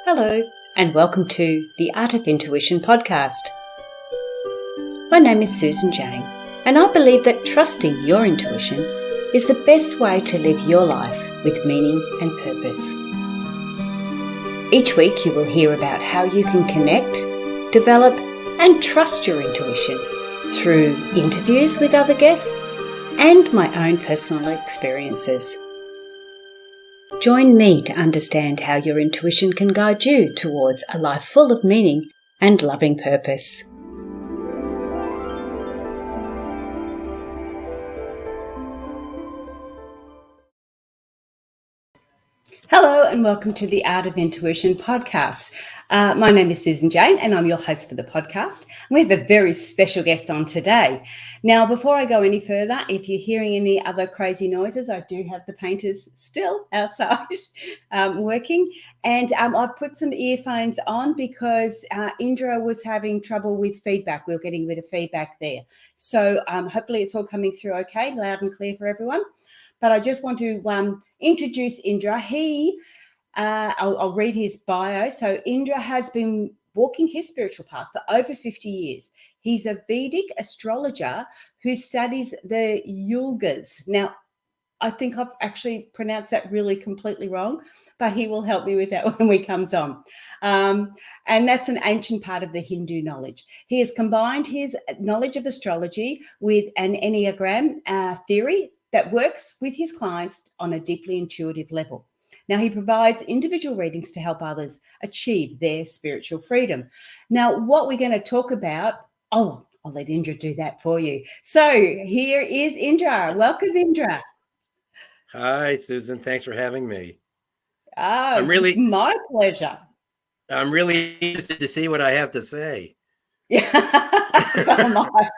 Hello, and welcome to the Art of Intuition podcast. My name is Susan Jane, and I believe that trusting your intuition is the best way to live your life with meaning and purpose. Each week you will hear about how you can connect, develop, and trust your intuition through interviews with other guests and my own personal experiences. Join me to understand how your intuition can guide you towards a life full of meaning and loving purpose. Hello and welcome to the Art of Intuition podcast. My name is Susan Jane and I'm your host for the podcast. We have a very special guest on today. Now, before I go any further, if you're hearing any other crazy noises, I do have the painters still outside working, and I've put some earphones on because Indra was having trouble with feedback. We were getting a bit of feedback there. So hopefully it's all coming through okay, loud and clear for everyone. But I just want to introduce Indra. I'll read his bio. So Indra has been walking his spiritual path for over 50 years. He's a Vedic astrologer who studies the yugas. Now, I think I've actually pronounced that really completely wrong, but he will help me with that when he comes on. And that's an ancient part of the Hindu knowledge. He has combined his knowledge of astrology with an Enneagram theory that works with his clients on a deeply intuitive level. Now, he provides individual readings to help others achieve their spiritual freedom. Now, what we're going to talk about, I'll let Indra do that for you. So here is Indra. Welcome, Indra. Hi, Susan. Thanks for having me. Oh, it's my pleasure. I'm really interested to see what I have to say. So am I.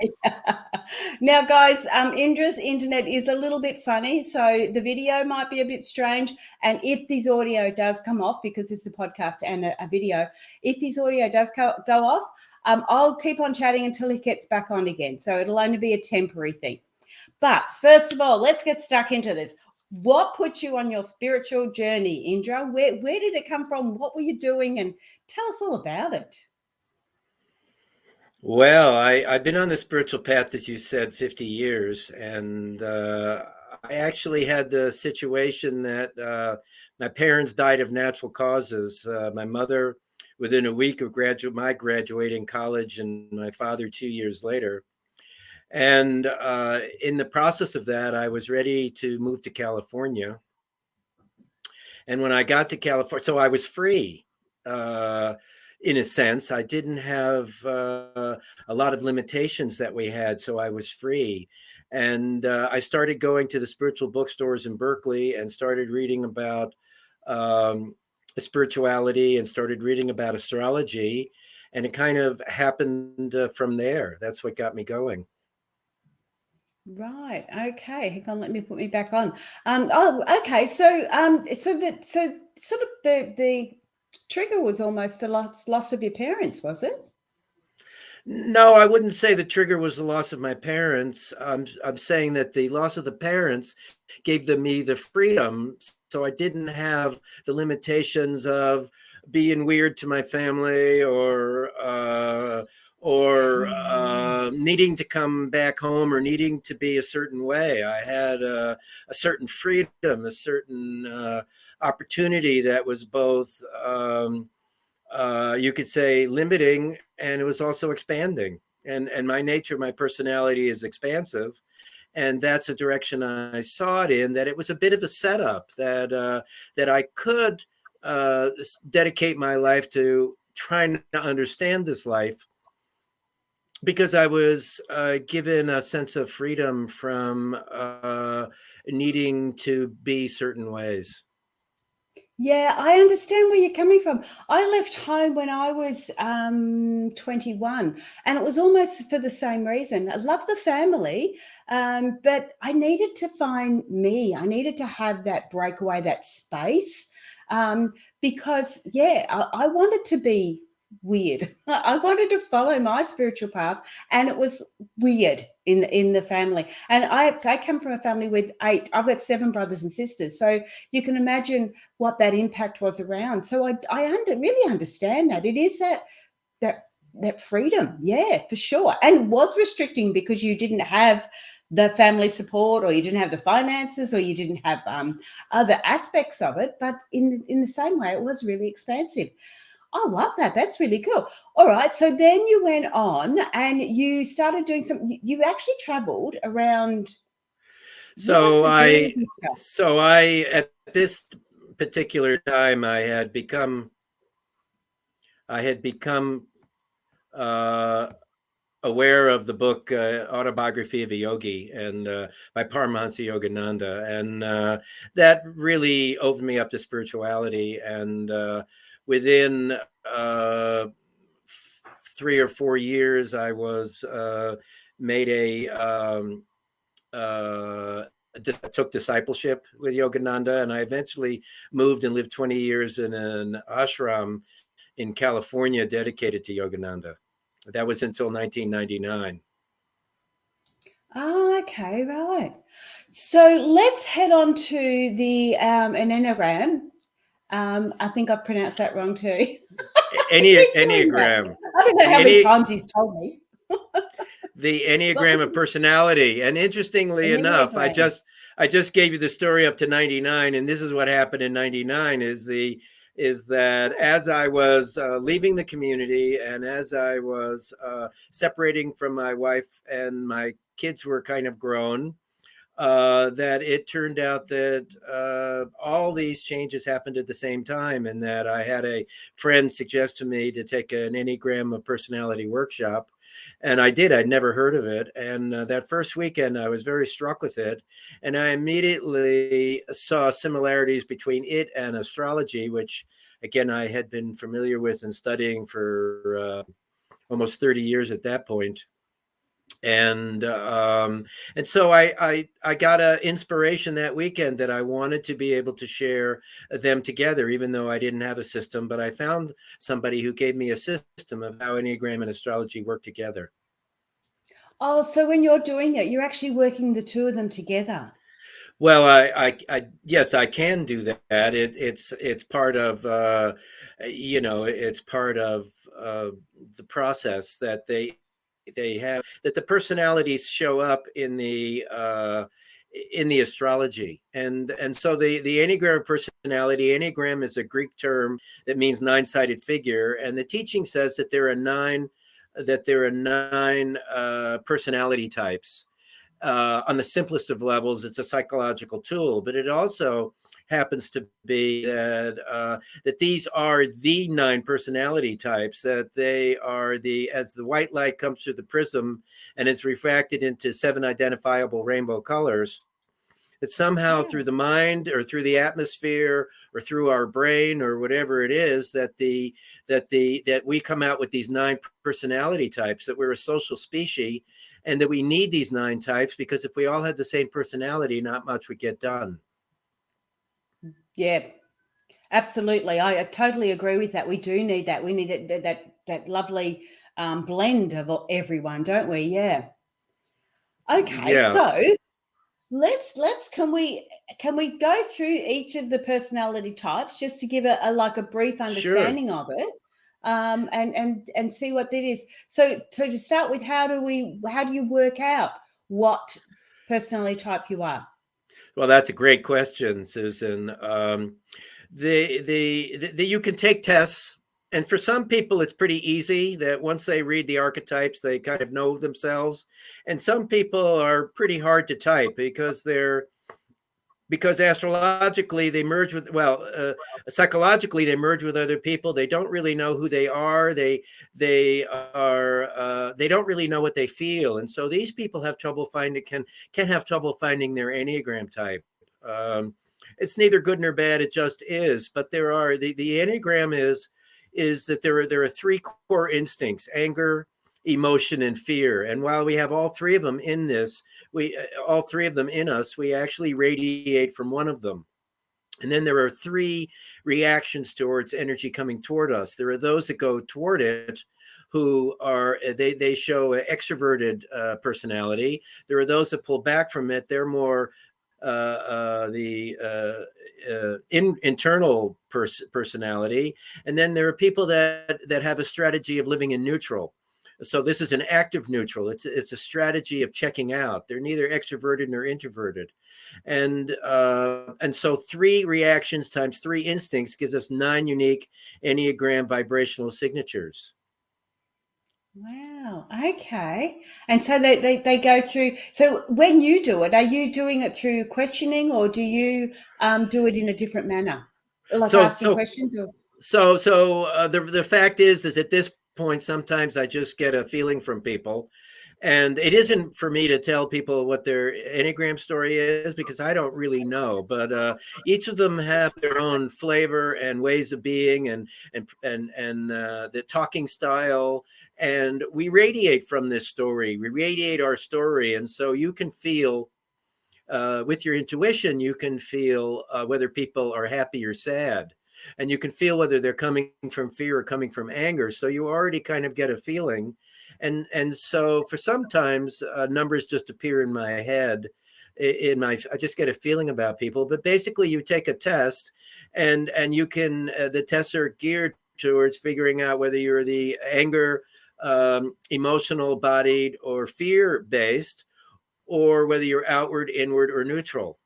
Now, guys, Indra's internet is a little bit funny, so the video might be a bit strange. And if this audio does come off, because this is a podcast and a video, if his audio does go off, I'll keep on chatting until he gets back on again. So it'll only be a temporary thing. But first of all, let's get stuck into this. What put you on your spiritual journey, Indra? Where did it come from? What were you doing? And tell us all about it. Well, I've been on the spiritual path, as you said, 50 years. And I actually had the situation that my parents died of natural causes. My mother, within a week of my graduating college, and my father 2 years later. And in the process of that, I was ready to move to California. And when I got to California, so I was free. In a sense, I didn't have a lot of limitations that we had, so I was free. And I started going to the spiritual bookstores in Berkeley and started reading about spirituality and started reading about astrology. And it kind of happened from there. That's what got me going. Right. Okay. Hang on. Let me put me back on. Okay. So sort of the trigger was almost the loss of your parents, was it? No, I wouldn't say the trigger was the loss of my parents. I'm saying that the loss of the parents gave me the freedom, so I didn't have the limitations of being weird to my family or needing to come back home or needing to be a certain way. I had a certain freedom, a certain opportunity that was both. You could say limiting, and it was also expanding. And my nature, my personality is expansive, and that's a direction I saw it in. That it was a bit of a setup that I could dedicate my life to trying to understand this life, because I was given a sense of freedom from needing to be certain ways. Yeah, I understand where you're coming from. I left home when I was 21, and it was almost for the same reason. I love the family, but I needed to find me. I needed to have that breakaway, that space, because, I wanted to be weird. I wanted to follow my spiritual path, and it was weird. in the family. And I come from a family with 8. I've got 7 brothers and sisters, so you can imagine what that impact was around. So I really understand that. It is that freedom, yeah, for sure. And was restricting because you didn't have the family support, or you didn't have the finances, or you didn't have other aspects of it. But in the same way, it was really expansive. I love that. That's really cool. All right. So then you went on and you started doing you actually traveled around Europe So with I, healings and stuff. so I, at this particular time, I had become uh, aware of the book Autobiography of a Yogi and by Paramahansa Yogananda, and that really opened me up to spirituality. And within 3 or 4 years, I was made uh, took discipleship with Yogananda, and I eventually moved and lived 20 years in an ashram in California dedicated to Yogananda. That was until 1999. Oh, okay, right. So let's head on to the an Enneagram. I think I pronounced that wrong too. I keep doing that. Enneagram, I don't know the how many Enne- times he's told me. the But Enneagram of Personality. And interestingly enough, Enneagram. I just gave you the story up to 99, and this is what happened in 99 is that as I was leaving the community, and as I was separating from my wife, and my kids were kind of grown, that it turned out that all these changes happened at the same time, and that I had a friend suggest to me to take an Enneagram of Personality workshop. And I did. I'd never heard of it. And that first weekend, I was very struck with it. And I immediately saw similarities between it and astrology, which, again, I had been familiar with and studying for almost 30 years at that point. And so I got an inspiration that weekend that I wanted to be able to share them together, even though I didn't have a system. But I found somebody who gave me a system of how Enneagram and astrology work together. Oh, so when you're doing it, you're actually working the two of them together. Well, yes, I can do that. It's part of it's part of the process that they have, that the personalities show up in the astrology. And so the Enneagram of Personality, Enneagram is a Greek term that means 9-sided figure, and the teaching says that there are nine personality types. On the simplest of levels, it's a psychological tool, but it also happens to be that these are the 9 personality types, that they are as the white light comes through the prism and is refracted into 7 identifiable rainbow colors, that somehow Yeah. through the mind or through the atmosphere or through our brain or whatever it is, that we come out with these 9 personality types, that we're a social species, and that we need these 9 types, because if we all had the same personality, not much would get done. Yeah, absolutely. I totally agree with that. We do need that. We need that lovely blend of everyone, don't we? Yeah. Okay, Yeah, so let's can we go through each of the personality types just to give a like a brief sure. understanding of it, and see what that is. So to start with, how do you work out what personality type you are? Well, that's a great question, Susan. You can take tests, and for some people it's pretty easy, that once they read the archetypes they kind of know themselves. And some people are pretty hard to type, because astrologically they merge with, psychologically they merge with other people. They don't really know who they are. They don't really know what they feel, and so these people have trouble finding can have trouble finding their Enneagram type. um, it's neither good nor bad, it just is. But the Enneagram is that there are 3 core instincts: anger, emotion, and fear. And while we have all 3 of them in this, we all 3 of them in us, we actually radiate from one of them. And then there are 3 reactions towards energy coming toward us. There are those that go toward it, who are they show an extroverted personality. There are those that pull back from it. They're more internal personality, and then there are people that have a strategy of living in neutral. So this is an active neutral. It's a strategy of checking out. They're neither extroverted nor introverted, and so 3 reactions times 3 instincts gives us 9 unique Enneagram vibrational signatures. Wow. Okay. And so they go through. So when you do it, are you doing it through questioning, or do you do it in a different manner, like So asking so questions? Or the fact is at this point sometimes I just get a feeling from people, and it isn't for me to tell people what their Enneagram story is because I don't really know. But each of them have their own flavor and ways of being, and the talking style, and we radiate from this story. We radiate our story, and so you can feel. With your intuition, you can feel whether people are happy or sad, and you can feel whether they're coming from fear or coming from anger. So you already kind of get a feeling, and so for sometimes numbers just appear in my head. I just get a feeling about people. But basically, you take a test, and you can the tests are geared towards figuring out whether you're the anger, emotional bodied, or fear based, or whether you're outward, inward, or neutral.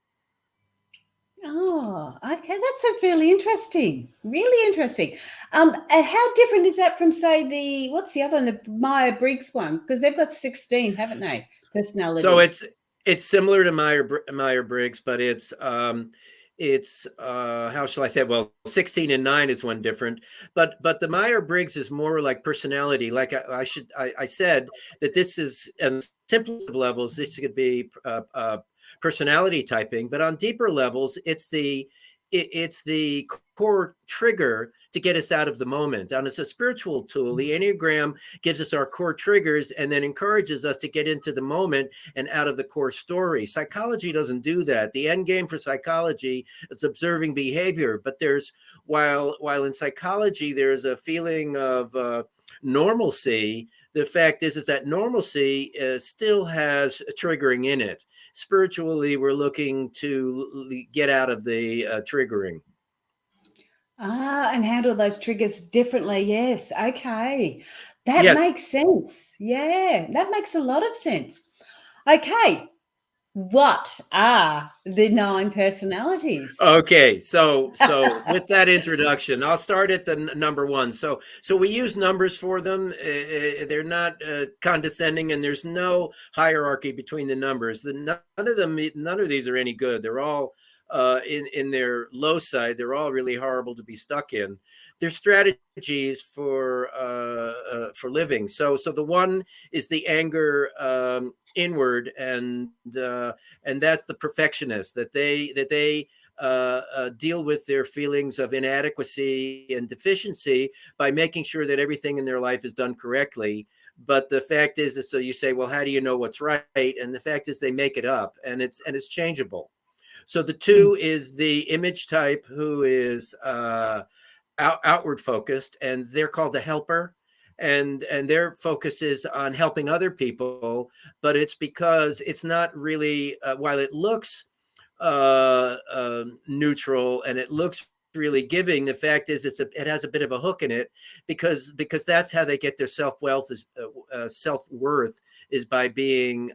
oh, okay, that's a really interesting, really interesting. And how different is that from, say, the what's the other one, the Myers-Briggs one? Because they've got 16, haven't they? So Personalities. it's similar to Myers-Briggs, but it's how shall I say? Well, 16 and 9 is one different, but the Myers-Briggs is more like personality. Like I said that this is on simplest levels. This could be personality typing, but on deeper levels, it's the core trigger to get us out of the moment. And it's a spiritual tool. The Enneagram gives us our core triggers and then encourages us to get into the moment and out of the core story. Psychology doesn't do that. The end game for psychology is observing behavior. But while in psychology there's a feeling of normalcy, the fact is that normalcy still has triggering in it. Spiritually, we're looking to get out of the triggering. And handle those triggers differently. Yes. Okay. That Yes. makes sense. Yeah, that makes a lot of sense. Okay. What are the 9 personalities? Okay, so with that introduction, I'll start at the number 1. So we use numbers for them. They're not condescending, and there's no hierarchy between the numbers. None of these are any good. They're all in their low side. They're all really horrible to be stuck in. They're strategies for living. So the 1 is the anger. Inward, and that's the perfectionist, that they deal with their feelings of inadequacy and deficiency by making sure that everything in their life is done correctly. But the fact is so you say, well, how do you know what's right? And the fact is they make it up, and it's changeable. So the 2 is the image type, who is outward focused, and they're called the helper, and their focus is on helping other people, but it's because it's not really while it looks neutral and it looks really giving, the fact is it has a bit of a hook in it, because that's how they get their self-worth is by being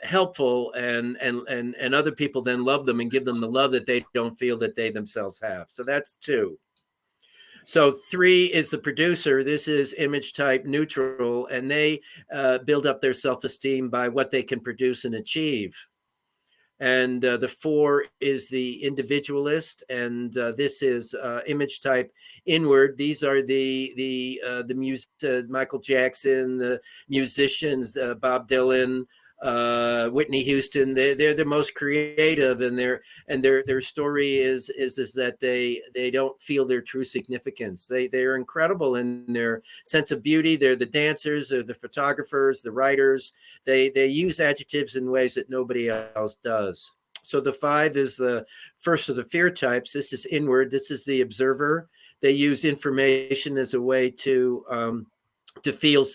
helpful, and other people then love them and give them the love that they don't feel that they themselves have. So that's 2. So 3 is the producer. This is image type neutral, and they build up their self-esteem by what they can produce and achieve. And the 4 is the individualist, and this is image type inward. These are the music, Michael Jackson, the musicians, Bob Dylan, Whitney Houston. They're the most creative, and their story is that they don't feel their true significance. They're incredible in their sense of beauty. They're the dancers, they're the photographers, the writers. They use adjectives in ways that nobody else does. So the 5 is the first of the fear types. This is inward. This is the observer. They use information as a way to feel,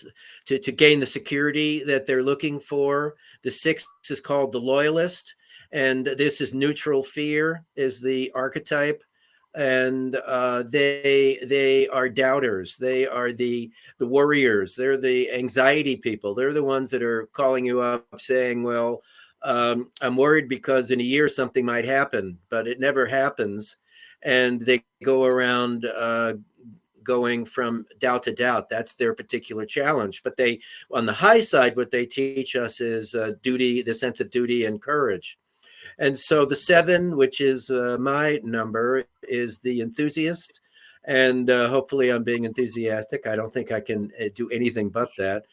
to gain the security that they're looking for. The 6 is called the loyalist, and this is neutral fear is the archetype. And they are doubters. They are the warriors. They're the anxiety people. They're the ones that are calling you up saying, well, I'm worried because in a year something might happen, but it never happens. And they go around going from doubt to doubt. That's their particular challenge. But they, on the high side, what they teach us is duty, the sense of duty and courage. And so the 7, which is my number, is the enthusiast. And hopefully I'm being enthusiastic. I don't think I can do anything but that.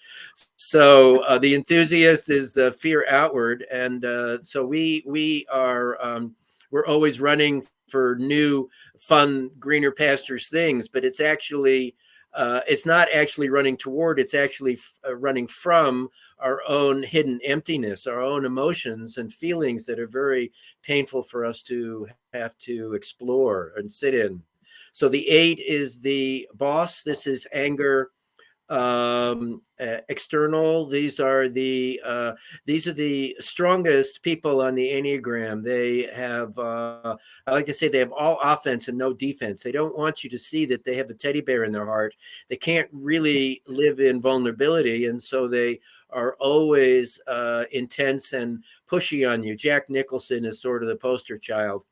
So the enthusiast is fear outward. And so we are, we're always running for new, fun, greener pastures things, but it's not actually running toward, it's actually running from our own hidden emptiness, our own emotions and feelings that are very painful for us to have to explore and sit in. So the 8 is the boss. This is anger, external. These are the strongest people on the Enneagram. They have, I like to say, they have all offense and no defense. They don't want you to see that they have a teddy bear in their heart. They can't really live in vulnerability, and so they are always intense and pushy on you. Jack Nicholson is sort of the poster child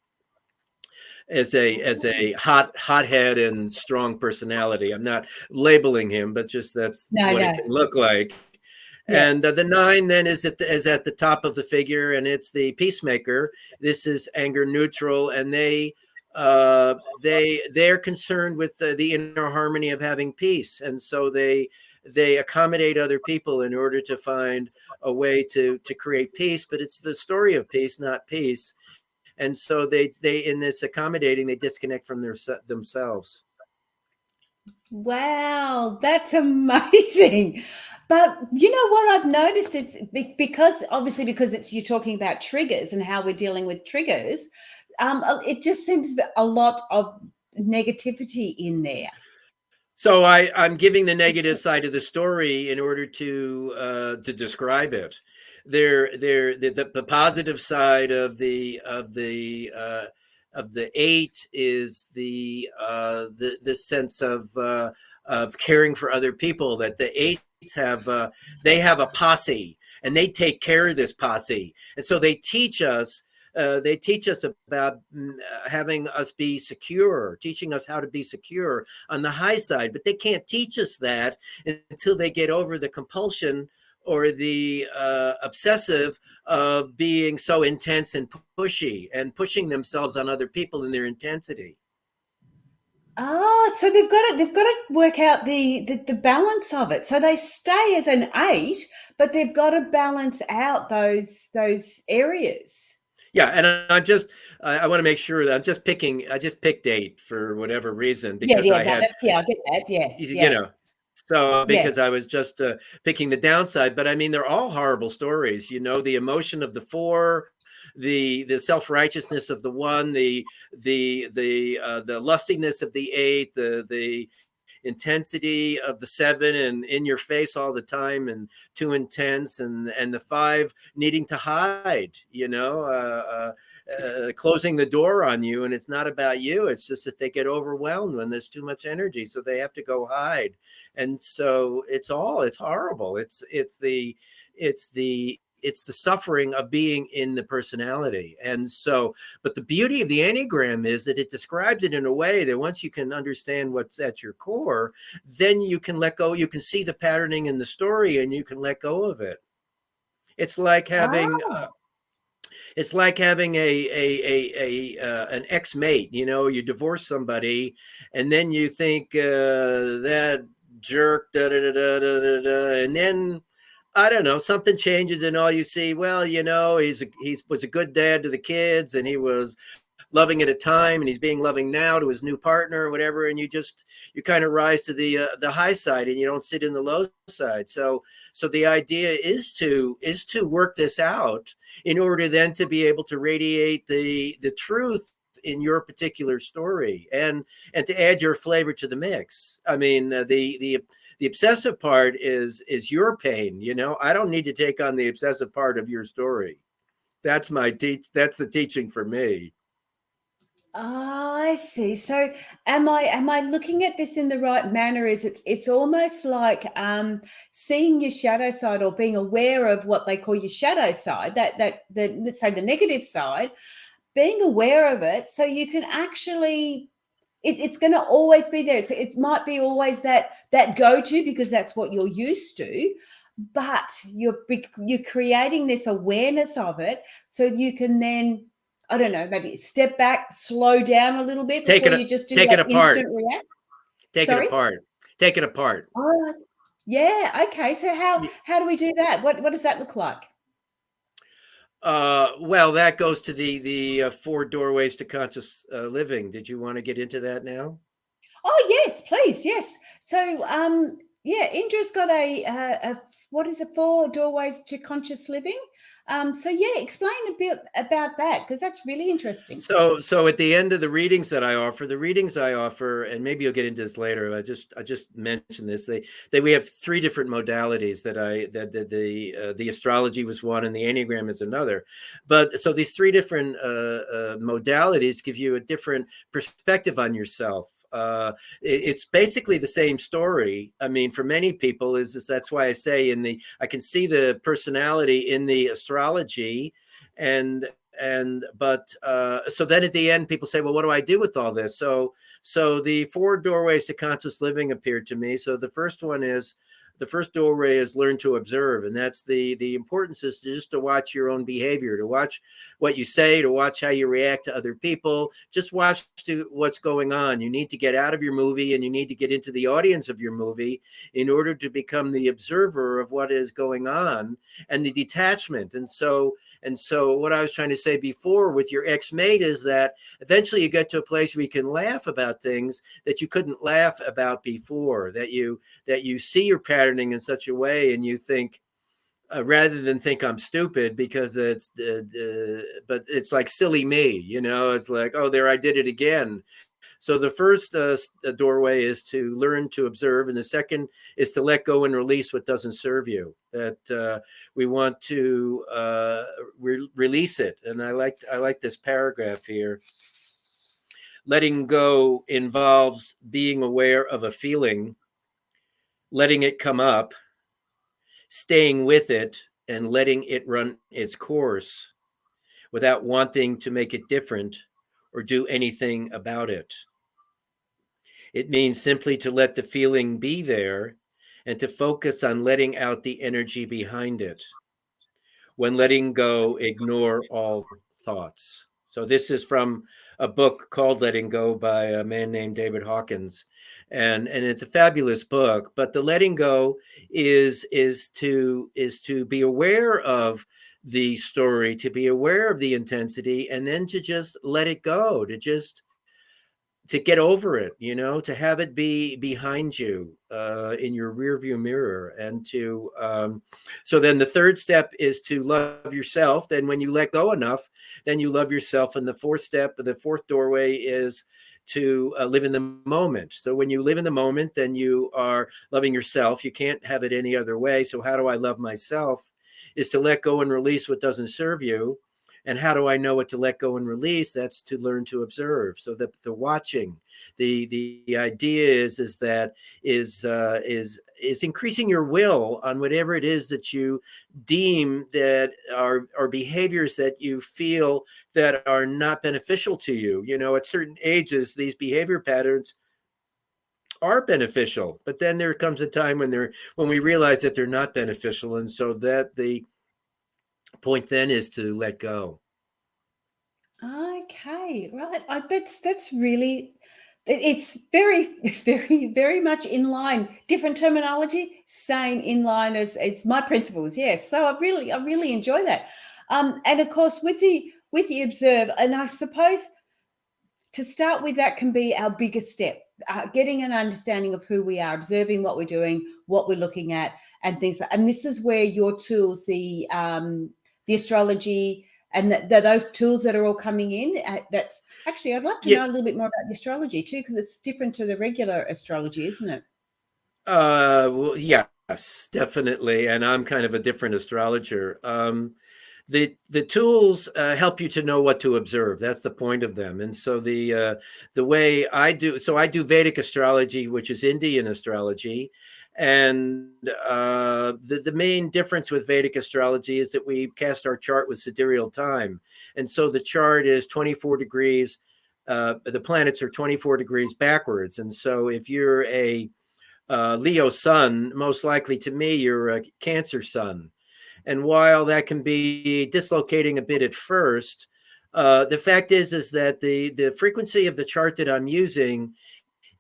as a hothead and strong personality. I'm not labeling him, but just that's No, what it no. can look like. Yeah. And the 9 then is at the top of the figure, and it's the peacemaker. This is anger neutral, and they're concerned with the inner harmony of having peace, and so they accommodate other people in order to find a way to create peace. But it's the story of peace, not peace. And so they in this accommodating, they disconnect from themselves. Wow, that's amazing. But you know what I've noticed? It's because obviously because it's you're talking about triggers and how we're dealing with triggers. It just seems a lot of negativity in there. So I'm giving the negative side of the story in order to describe it. The positive side of the 8 is the sense of caring for other people. That the 8s have they have a posse, and they take care of this posse, and so they teach us about having us be secure, teaching us how to be secure on the high side, but they can't teach us that until they get over the compulsion or the obsessive of being so intense and pushy and pushing themselves on other people in their intensity. Oh, so they've got to work out the balance of it. So they stay as an 8, but they've got to balance out those areas. Yeah, and I want to make sure that I just picked 8 for whatever reason Yeah, because yeah, I no, had, that's yeah, I get that. Yeah, you yeah, know, so yeah. because I was just picking the downside. But I mean, they're all horrible stories. The emotion of the 4, the self-righteousness of the 1, the lustiness of the 8, the intensity of the 7 and in your face all the time and too intense, and the 5 needing to hide, closing the door on you, and it's not about you, it's just that they get overwhelmed when there's too much energy, so they have to go hide. And so it's horrible. It's the suffering of being in the personality. And so, but the beauty of the Enneagram is that it describes it in a way that once you can understand what's at your core, then you can let go. You can see the patterning in the story and you can let go of it. It's like having Oh, an ex-mate. You divorce somebody, and then you think that jerk, da da da da da da, and then I don't know, something changes, and all you see, well, he was a good dad to the kids, and he was loving at a time, and he's being loving now to his new partner or whatever, and you kind of rise to the high side, and you don't sit in the low side. So the idea is to work this out in order then to be able to radiate the truth in your particular story, and to add your flavor to the mix. I mean, the obsessive part is your pain. I don't need to take on the obsessive part of your story. That's that's the teaching for me. Oh, I see. So am I looking at this in the right manner? Is it's almost like seeing your shadow side, or being aware of what they call your shadow side, that let's say the negative side, being aware of it, so you can actually, it's going to always be there. It might be always that go-to, because that's what you're used to, but you're creating this awareness of it, so you can then, I don't know, maybe step back, slow down a little bit Take before it you just do take it that apart. instant react. Take it Sorry? apart. Take it apart. Oh, yeah. Okay. So how do we do that? What does that look like? Well, that goes to the four doorways to conscious living. Did you want to get into that now? Oh, yes, please. Yes. So, yeah, Indra's got a what is it, four doorways to conscious living? So yeah, explain a bit about that, because that's really interesting. So at the end of the readings that I offer, and maybe you'll get into this later. I just mentioned this. We have three different modalities the astrology was one, and the Enneagram is another. But so these three different modalities give you a different perspective on yourself. It's basically the same story. I mean, for many people, that's why I say I can see the personality in the astrology, and but so then at the end people say, well, what do I do with all this? So the four doorways to conscious living appeared to me. So the first doorway is learn to observe, and that's the importance is to watch your own behavior, to watch what you say, to watch how you react to other people. Just watch what's going on. You need to get out of your movie, and you need to get into the audience of your movie in order to become the observer of what is going on, and the detachment. And so what I was trying to say before with your ex-mate is that eventually you get to a place where you can laugh about things that you couldn't laugh about before, that you see your patterning in such a way, and you think, rather than think I'm stupid because but it's like silly me, it's like, oh, there I did it again. So the first doorway is to learn to observe, and the second is to let go and release what doesn't serve you. That we want to release it. And I like this paragraph here. Letting go involves being aware of a feeling, letting it come up, staying with it, and letting it run its course without wanting to make it different or do anything about it. It means simply to let the feeling be there and to focus on letting out the energy behind it. When letting go, ignore all thoughts. So this is from a book called Letting Go by a man named David Hawkins. And it's a fabulous book, but the letting go is to be aware of the story, to be aware of the intensity, and then to just let it go, to get over it, to have it be behind you in your rearview mirror. And so then the third step is to love yourself. Then when you let go enough, then you love yourself. And the fourth doorway is to live in the moment. So when you live in the moment, then you are loving yourself. You can't have it any other way. So how do I love myself? Is to let go and release what doesn't serve you. And how do I know what to let go and release? That's to learn to observe. So that the watching, the idea is increasing your will on whatever it is that you deem that are behaviors that you feel that are not beneficial to you. At certain ages, these behavior patterns are beneficial, but then there comes a time when we realize that they're not beneficial, and so that the point then is to let go. Okay, right. That's really, it's very, very, very much in line. Different terminology, same in line as my principles. Yes. So I really enjoy that. And of course with the observe, and I suppose to start with, that can be our biggest step. Getting an understanding of who we are, observing what we're doing, what we're looking at, and things. And this is where your tools, the astrology, and those tools that are all coming in. That's actually, I'd love to know a little bit more about the astrology too, because it's different to the regular astrology, isn't it? Well, yes, definitely. And I'm kind of a different astrologer. The tools help you to know what to observe. That's the point of them. And so the way I do, so I do Vedic astrology, which is Indian astrology. And the main difference with Vedic astrology is that we cast our chart with sidereal time. And so the chart is 24 degrees. The planets are 24 degrees backwards. And so if you're a Leo sun, most likely to me, you're a Cancer sun. And while that can be dislocating a bit at first, the fact is that the frequency of the chart that I'm using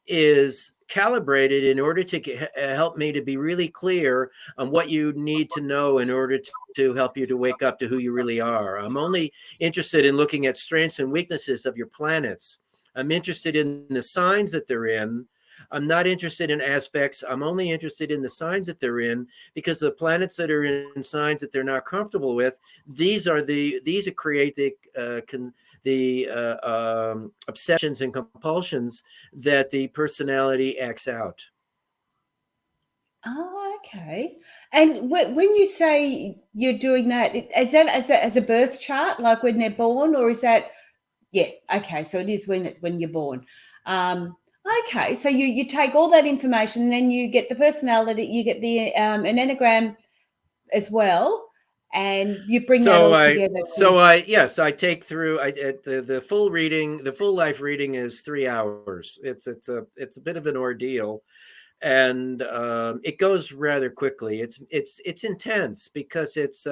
is calibrated in order to help me to be really clear on what you need to know in order to help you to wake up to who you really are. I'm only interested in looking at strengths and weaknesses of your planets. I'm interested in the signs that they're in. I'm not interested in aspects. I'm only interested in the signs that they're in, because the planets that are in signs that they're not comfortable with, these that create the obsessions and compulsions that the personality acts out. Oh, okay. And when you say you're doing that, is that as a birth chart, like when they're born, or is that, yeah, okay, so it is when you're born. Okay, so you take all that information, and then you get the personality, you get the an Enneagram as well, and you bring that all together. Yes, I take through the full reading. The full life reading is 3 hours. It's a bit of an ordeal, and it goes rather quickly. It's intense because it's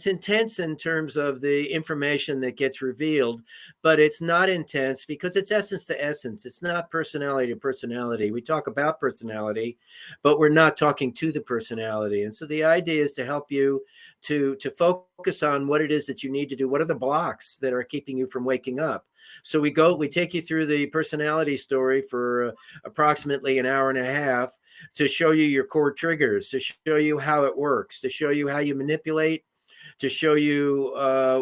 intense in terms of the information that gets revealed, but it's not intense because it's essence to essence. It's not personality to personality. We talk about personality, but we're not talking to the personality. And so the idea is to help you to focus on what it is that you need to do. What are the blocks that are keeping you from waking up? So we take you through the personality story for approximately an hour and a half to show you your core triggers, to show you how it works, to show you how you manipulate, to show you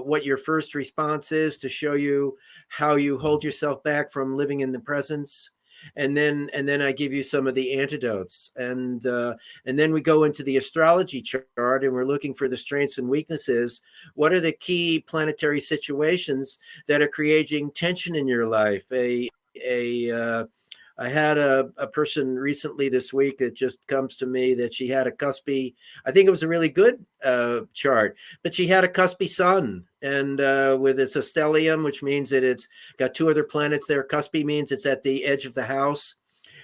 what your first response is, to show you how you hold yourself back from living in the presence. And then I give you some of the antidotes, and then we go into the astrology chart, and we're looking for the strengths and weaknesses. What are the key planetary situations that are creating tension in your life? I had a person recently this week that just comes to me that she had a cuspy. I think it was a really good chart, but she had a cuspy sun, and with its stellium, which means that it's got 2 other planets there. Cuspy means it's at the edge of the house.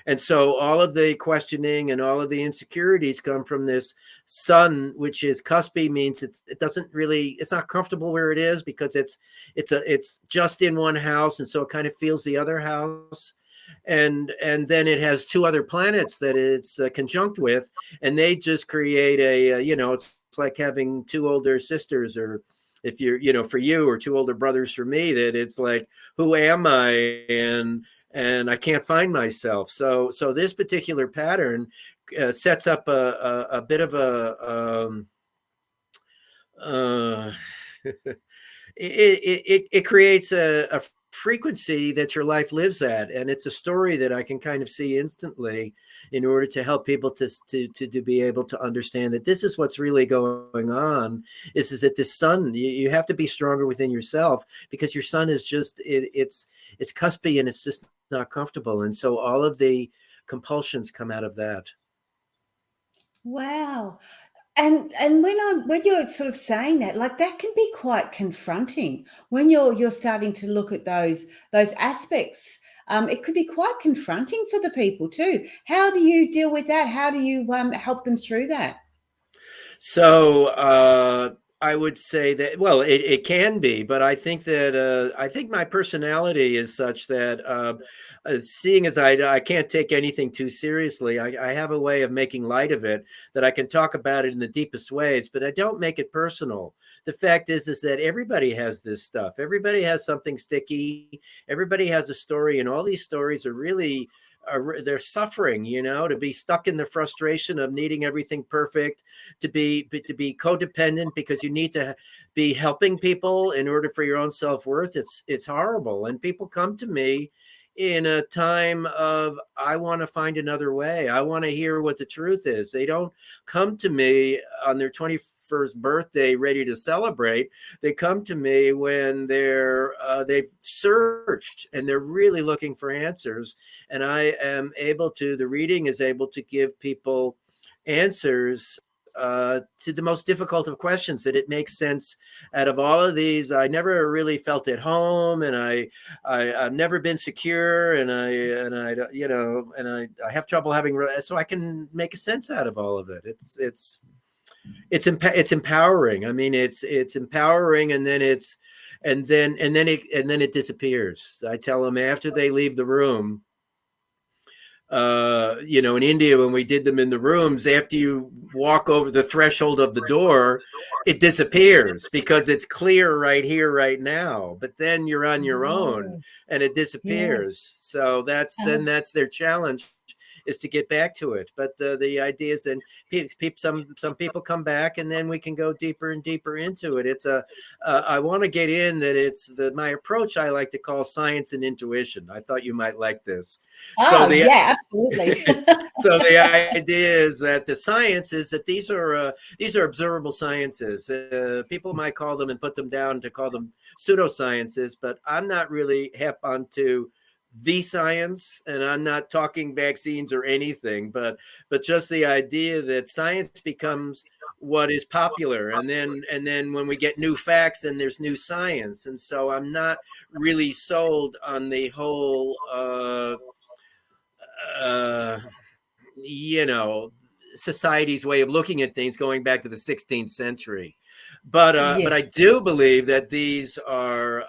And so all of the questioning and all of the insecurities come from this sun, which is cuspy, means it doesn't really, it's not comfortable where it is, because it's just in one house, and so it kind of feels the other house. And then it has 2 other planets that it's conjunct with, and they just create it's like having 2 older sisters, or if you're, for you, or 2 older brothers for me, that it's like, who am I? And I can't find myself. So this particular pattern sets up a bit of a it creates a frequency that your life lives at, and it's a story that I can kind of see instantly, in order to help people to be able to understand that this is what's really going on. Is that this sun, you have to be stronger within yourself, because your sun is just it's cuspy, and it's just not comfortable, and so all of the compulsions come out of that. Wow. And when you're sort of saying that, like, that can be quite confronting when you're starting to look at those aspects. It could be quite confronting for the people too. How do you deal with that? How do you help them through that? So I would say that, well, it can be, but I think that I think my personality is such that seeing as I can't take anything too seriously, I have a way of making light of it, that I can talk about it in the deepest ways, but I don't make it personal. The fact is that everybody has this stuff. Everybody has something sticky. Everybody has a story, and all these stories are really they're suffering, to be stuck in the frustration of needing everything perfect, to be codependent because you need to be helping people in order for your own self-worth. It's horrible. And people come to me in a time of, I want to find another way. I want to hear what the truth is. They don't come to me on their 21st birthday ready to celebrate. They come to me when they've searched and they're really looking for answers. And the reading is able to give people answers to the most difficult of questions, that it makes sense. Out of all of these, I never really felt at home, and I've never been secure, and I have trouble having, so I can make a sense out of all of it. It's empowering. I mean, it's empowering, and then it disappears. I tell them after they leave the room, in India, when we did them in the rooms, after you walk over the threshold of the door, it disappears because it's clear right here, right now. But then you're on your own Oh, and it yeah. disappears. So that's their challenge, is to get back to it. But the idea is, then some people come back, and then we can go deeper and deeper into it. I want to get in that it's my approach. I like to call science and intuition. I thought you might like this. So Oh, yeah, absolutely. so the idea is that the science is that these are observable sciences. People might call them and put them down to call them pseudosciences, but I'm not really hep onto the science, and I'm not talking vaccines or anything, but just the idea that science becomes what is popular, and then when we get new facts, then there's new science. And so I'm not really sold on the whole uh you know society's way of looking at things going back to the 16th century. But I Yes. do believe that these are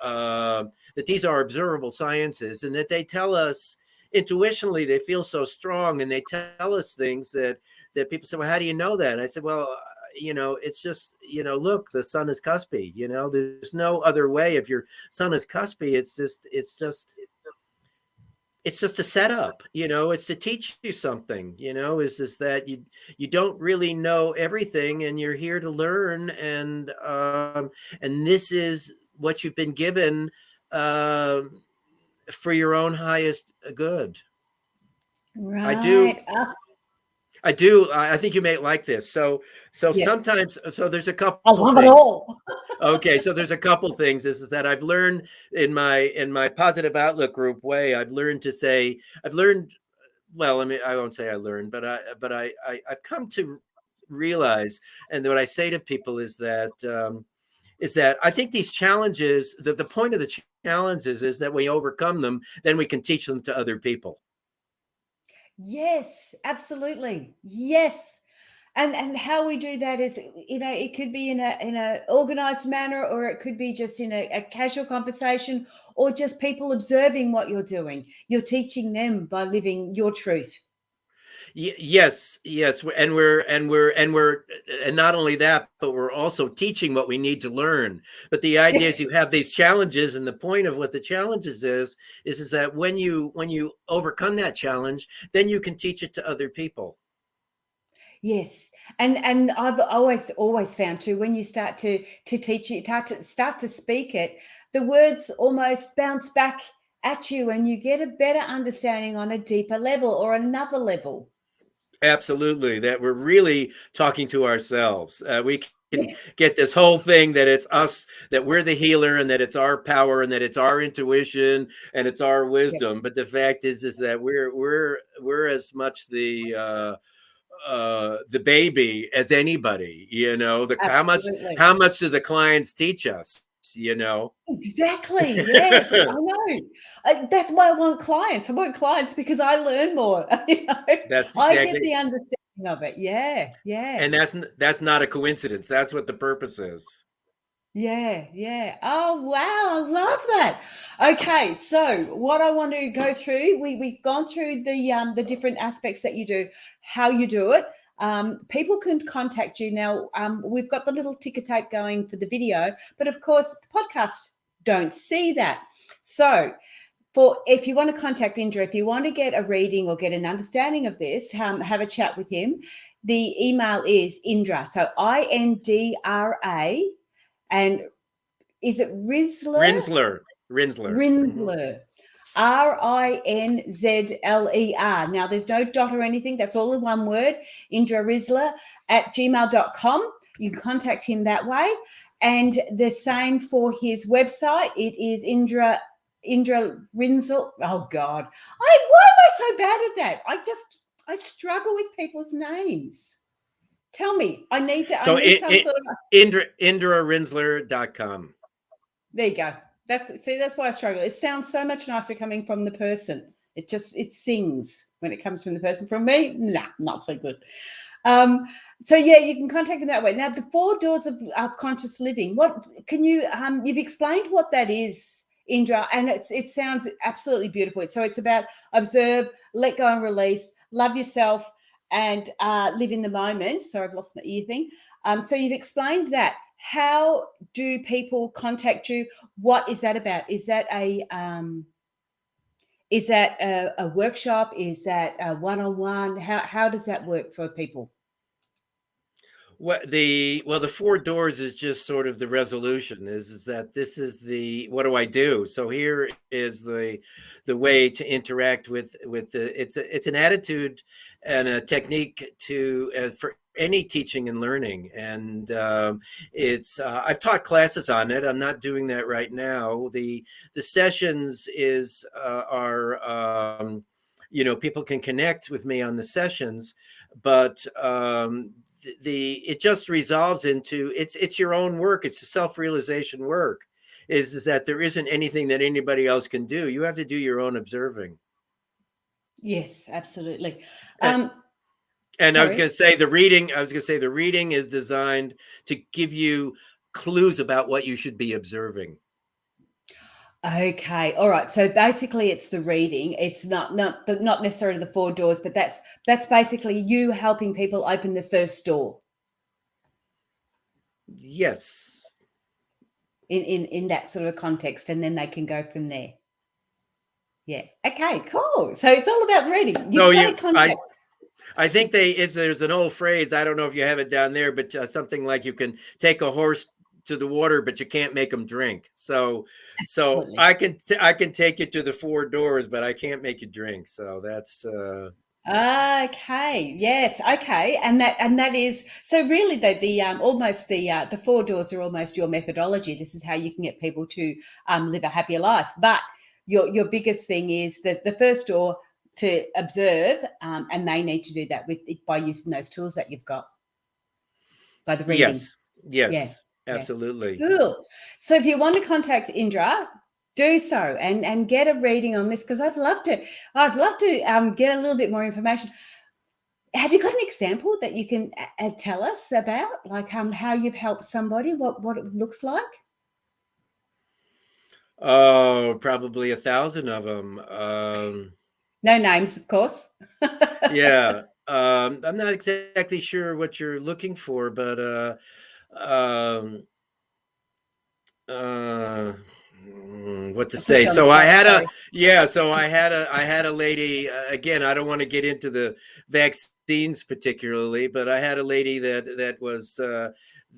observable sciences, and that they tell us intuitionally. They feel so strong, and they tell us things that people say, well, how do you know that? And I said, well, it's just, look, the sun is cuspy. There's no other way. If your sun is cuspy, it's just a setup. It's to teach you something. Is that you don't really know everything, and you're here to learn, and this is what you've been given, um, for your own highest good. I do. Right. I do. I think you may like this. So Yeah. sometimes, so there's a I couple love it things. all. Okay, so there's a couple things. This is that I've learned in my positive outlook group way. I've learned. Well, I mean, I won't say I learned, I've come to realize, and what I say to people is that I think these challenges, the point of the challenges is that we overcome them, then we can teach them to other people. Yes, absolutely. Yes. And how we do that is, it could be in a organized manner, or it could be just in a casual conversation, or just people observing what you're doing. You're teaching them by living your truth. Yes, yes, and not only that, but we're also teaching what we need to learn. But the idea is, you have these challenges, and the point of what the challenges is that when you overcome that challenge, then you can teach it to other people. Yes, and I've always found too, when you start to teach it, start to speak it, the words almost bounce back at you, and you get a better understanding on a deeper level or another level. Absolutely, that we're really talking to ourselves. We can Yeah, get this whole thing that it's us, that we're the healer, and that it's our power, and that it's our intuition, and it's our yeah, wisdom. But the fact is that we're as much the baby as anybody. absolutely. How much do the clients teach us? You know. Exactly. Yes, I know. That's why I want clients. I want clients because I learn more. That's I get exactly. the understanding. thinking of it. Yeah, yeah. And that's not a coincidence. That's what the purpose is. Yeah, yeah. Oh wow, I love that. Okay, so what I want to go through, we've gone through the different aspects that you do, how you do it. People can contact you now. We've got the little ticker tape going for the video, but of course the podcast don't see that. So for if you want to contact Indra, if you want to get a reading or get an understanding of this, have a chat with him. The email is Indra, so Indra. And is it Rizler? Rinzler. Mhm. Rinzler. Rinzler. Now, there's no dot or anything. That's all in one word. Indra Rinzler at gmail.com. You can contact him that way. And the same for his website. It is Indra Rinzler. Oh, God. Why am I so bad at that? I struggle with people's names. Tell me. I need some sort of... IndraRinzler.com. There you go. That's why I struggle. It sounds so much nicer coming from the person. It sings when it comes from the person. From me, nah, not so good. So yeah, you can contact them that way. Now, the 4 doors of conscious living. What can you? You've explained what that is, Indra, and it sounds absolutely beautiful. So it's about observe, let go and release, love yourself, and live in the moment. Sorry, I've lost my ear thing. So you've explained that. How do people contact you? What is that about? Is that a workshop? Is that a one-on-one? How does that work for people? The 4 doors is just sort of the resolution is that this is what do I do? So here is the way to interact with it's an attitude and a technique to for any teaching and learning. And it's I've taught classes on it. I'm not doing that right now. The sessions are people can connect with me on the sessions, but it just resolves into it's your own work. It's a self-realization work. Is that there isn't anything that anybody else can do. You have to do your own observing. Yes, absolutely. And I was going to say the reading is designed to give you clues about what you should be observing. Okay. All right. So basically it's the reading. It's not necessarily the 4 doors, but that's basically you helping people open the first door. Yes. In that sort of context, and then they can go from there. Yeah. Okay, cool. So it's all about reading. I think there's an old phrase. I don't know if you have it down there, but something like you can take a horse to the water, but you can't make them drink. So I can take you to the 4 doors, but I can't make you drink. So that's okay. Yes. Okay. And that is so really almost the 4 doors are almost your methodology. This is how you can get people to live a happier life. But your biggest thing is the first door to observe, and they need to do that by using those tools that you've got by the reading. Yes, absolutely. Yeah. Cool. So if you want to contact Indra, do so and get a reading on this, because I'd love to get a little bit more information. Have you got an example that you can tell us about, like how you've helped somebody, what it looks like? Oh, probably 1,000 of them. No names, of course. Yeah. I'm not exactly sure what you're looking for, but what to say? So I had a lady, again, I don't want to get into the vaccines particularly, but I had a lady that was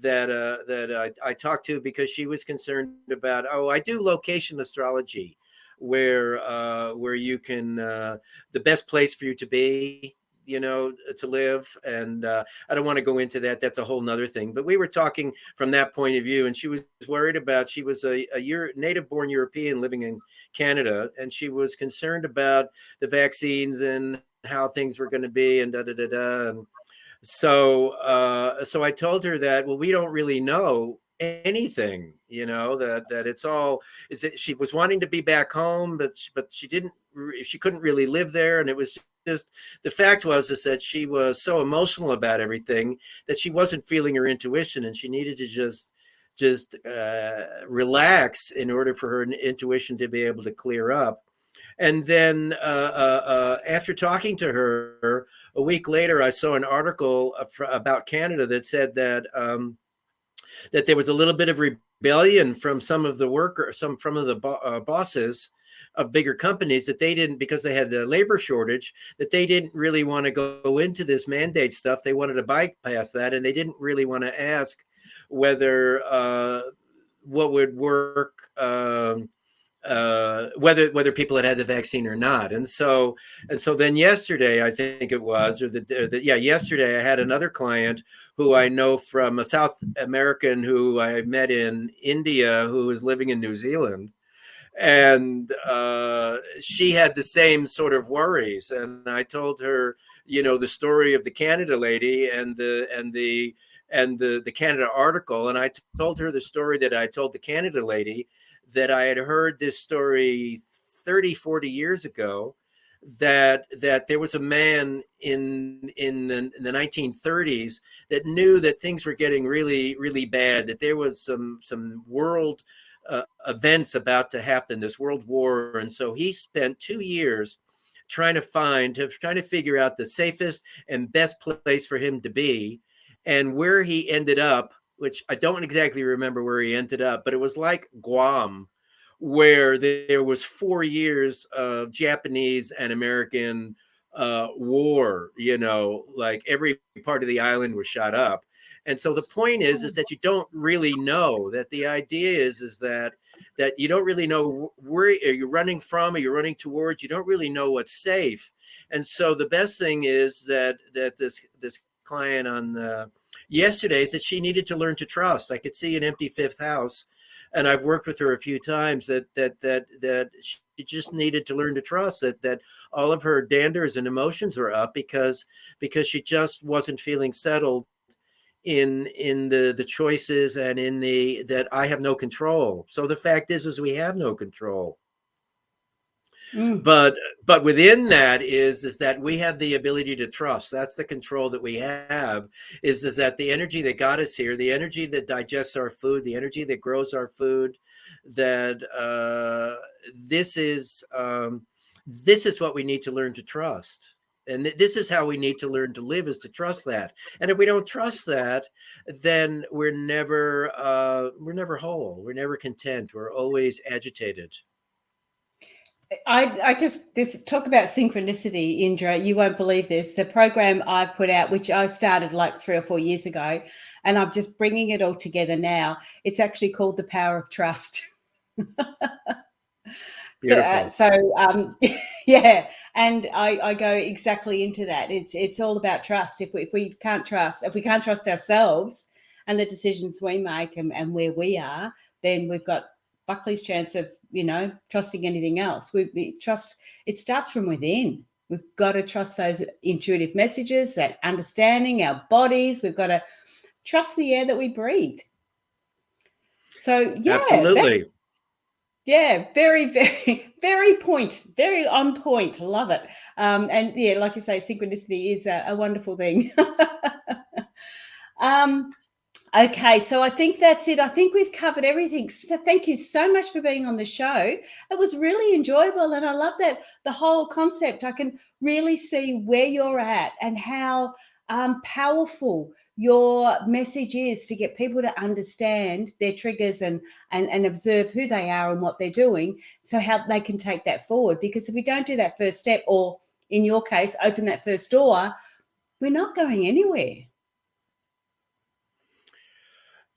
that I talked to because she was concerned about, I do location astrology, where you can the best place for you to be, to live. And I don't want to go into that. That's a whole nother thing. But we were talking from that point of view, and she was worried about, she was a native born European living in Canada, and she was concerned about the vaccines and how things were going to be and And so I told her that, well, we don't really know anything, that it's all is that she was wanting to be back home, but she couldn't really live there, and it was the fact was is that she was so emotional about everything that she wasn't feeling her intuition, and she needed to just relax in order for her intuition to be able to clear up. And then after talking to her a week later, I saw an article about Canada that said that there was a little bit of rebellion from some of the workers, from of the bosses of bigger companies, that they didn't, because they had the labor shortage, that they didn't really want to go into this mandate stuff. They wanted to bypass that, and they didn't really want to ask whether what would work. Whether people had the vaccine or not. And so then yesterday, I think it was, yesterday I had another client who I know from a South American who I met in India, who was living in New Zealand. And she had the same sort of worries. And I told her, the story of the Canada lady and the Canada article. And I told her the story that I told the Canada lady, that I had heard this story 30, 40 years ago, that there was a man in the 1930s that knew that things were getting really, really bad, that there was some world events about to happen, this world war. And so he spent 2 years trying to figure out the safest and best place for him to be. And where he ended up, which I don't exactly remember where he ended up, but it was like Guam, where there was 4 years of Japanese and American war, like every part of the island was shot up. And so the point is that you don't really know. That the idea is that you don't really know where you're running from, or you're running towards. You don't really know what's safe. And so the best thing is that this client on yesterday said she needed to learn to trust. I could see an empty fifth house, and I've worked with her a few times, that she just needed to learn to trust that all of her danders and emotions were up because she just wasn't feeling settled in the choices, and in that I have no control. So the fact is we have no control. But within that is that we have the ability to trust. That's the control that we have, is that the energy that got us here, the energy that digests our food, the energy that grows our food, that this is what we need to learn to trust. And this is how we need to learn to live, is to trust that. And if we don't trust that, then we're never whole. We're never content. We're always agitated. I just, this talk about synchronicity, Indra, you won't believe this. The program I've put out, which I started like 3 or 4 years ago, and I'm just bringing it all together now. It's actually called The Power of Trust. Beautiful. Yeah, and I go exactly into that. It's all about trust. If we can't trust ourselves and the decisions we make and where we are, then we've got Buckley's chance of trusting anything else. We trust. It starts from within. We've got to trust those intuitive messages, that understanding our bodies. We've got to trust the air that we breathe. So yeah, absolutely. Yeah, very, very, very on point. Love it. And yeah, like you say, synchronicity is a wonderful thing. Okay, so I think that's it. I think we've covered everything. So thank you so much for being on the show. It was really enjoyable, and I love that the whole concept. I can really see where you're at and how powerful your message is to get people to understand their triggers and observe who they are and what they're doing, so how they can take that forward. Because if we don't do that first step, or in your case, open that first door, we're not going anywhere.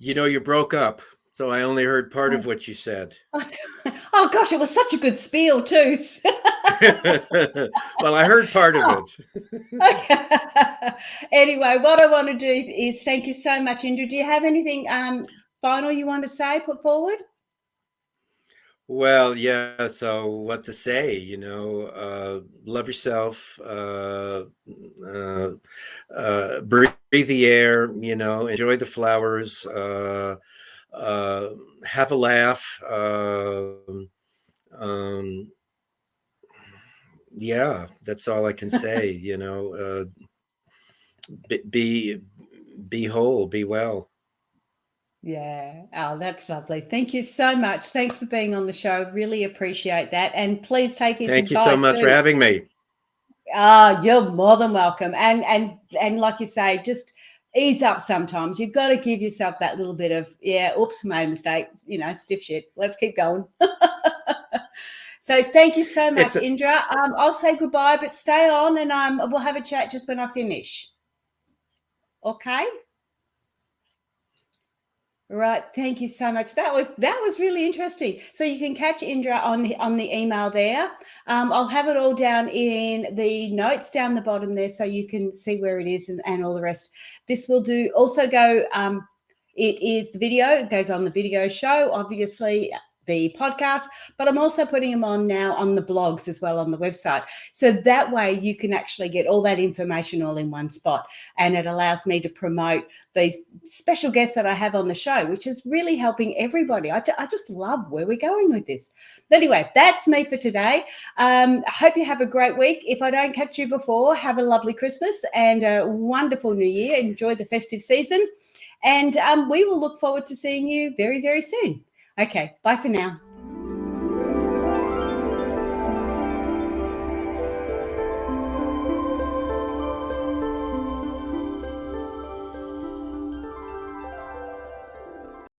You broke up, so I only heard part of what you said. Oh gosh, it was such a good spiel too. Well, I heard part of it. Okay. Anyway, what I want to do is thank you so much, Indra. Do you have anything final you want to say, put forward? Well, yeah. So what to say? Love yourself. Breathe the air. Enjoy the flowers. Have a laugh. Yeah, that's all I can say. Be whole, be well. Yeah. Oh, that's lovely. Thank you so much. Thanks for being on the show. Really appreciate that. And please take his Thank you so advice much for too. having me. You're more than welcome. And like you say, just ease up sometimes. You've got to give yourself that little bit of, yeah, oops, made a mistake, stiff shit. Let's keep going. So thank you so much, It's a, Indra. I'll say goodbye, but stay on and we'll have a chat just when I finish. Okay? Right, thank you so much. That was really interesting. So you can catch Indra on the email there. I'll have it all down in the notes down the bottom there, so you can see where it is and all the rest. This will also go. It is the video. It goes on the video show, obviously the podcast, but I'm also putting them on now on the blogs as well on the website. So that way you can actually get all that information all in one spot, and it allows me to promote these special guests that I have on the show, which is really helping everybody. I just love where we're going with this. But anyway, that's me for today. I hope you have a great week. If I don't catch you before, have a lovely Christmas and a wonderful New Year. Enjoy the festive season. And we will look forward to seeing you very, very soon. Okay, bye for now.